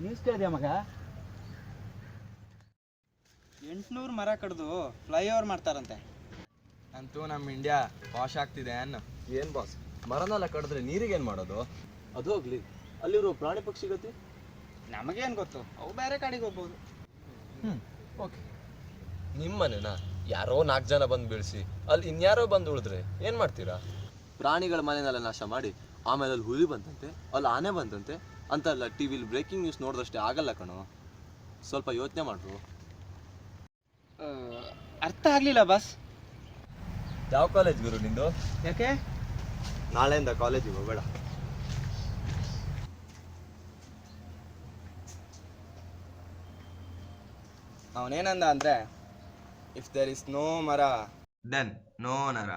News ಕೇಳಿದ್ಯಾ ಮಗ? 800 ಮರ ಕಡ್ದು ಫ್ಲೈಓವರ್ ಮಾಡ್ತಾರಂತೆ. ಅಂತೂ ನಮ್ಮ ಇಂಡಿಯಾ ವಾಶ್ ಆಗ್ತಿದೆ ಅನ್ನು. ಏನು ಬಾಸ್, ಮರನೆಲ್ಲ ಕಡಿದ್ರೆ ನೀರಿಗೇನು ಮಾಡೋದು? ಅದು ಹೋಗ್ಲಿ, ಅಲ್ಲಿರೋ ಪ್ರಾಣಿ ಪಕ್ಷಿ ಗತಿ? ನಮಗೇನು ಗೊತ್ತು, ಅವು ಬೇರೆ ಕಡೆಗೆ ಹೋಗ್ಬೋದು. ಓಕೆ, ನಿಮ್ಮನೆನಾ ಯಾರೋ 4 ಜನ ಬಂದು ಬೀಳಿಸಿ ಅಲ್ಲಿ ಇನ್ಯಾರೋ ಬಂದು ಉಳಿದ್ರೆ ಏನು ಮಾಡ್ತೀರಾ? ಪ್ರಾಣಿಗಳ ಮನೆನೆಲ್ಲ ನಾಶ ಮಾಡಿ ಆಮೇಲೆ ಅಲ್ಲಿ ಹುಲಿ ಬಂತಂತೆ, ಅಲ್ಲಿ ಆನೆ ಬಂತಂತೆ ಅಂತೆಲ್ಲ ಟಿ ವಿಲಿ ಬ್ರೇಕಿಂಗ್ ನ್ಯೂಸ್ ನೋಡಿದಷ್ಟೇ ಆಗಲ್ಲ ಕಣೋ. ಸ್ವಲ್ಪ ಯೋಚನೆ ಮಾಡ್ರು. ಅರ್ಥ ಆಗಲಿಲ್ಲ ಬಸ್. ಯಾವ ಕಾಲೇಜ್ ಗುರು ನಿಂದು? ಯಾಕೆ? ನಾಳೆಯಿಂದ ಕಾಲೇಜಿಗೆ ಹೋಗಬೇಡ. ಅವನೇನಂದ ಅಂದರೆ, ಇಫ್ ದೆರ್ ಇಸ್ ನೋ ಮರ ದೆನ್ ನೋ ನರ.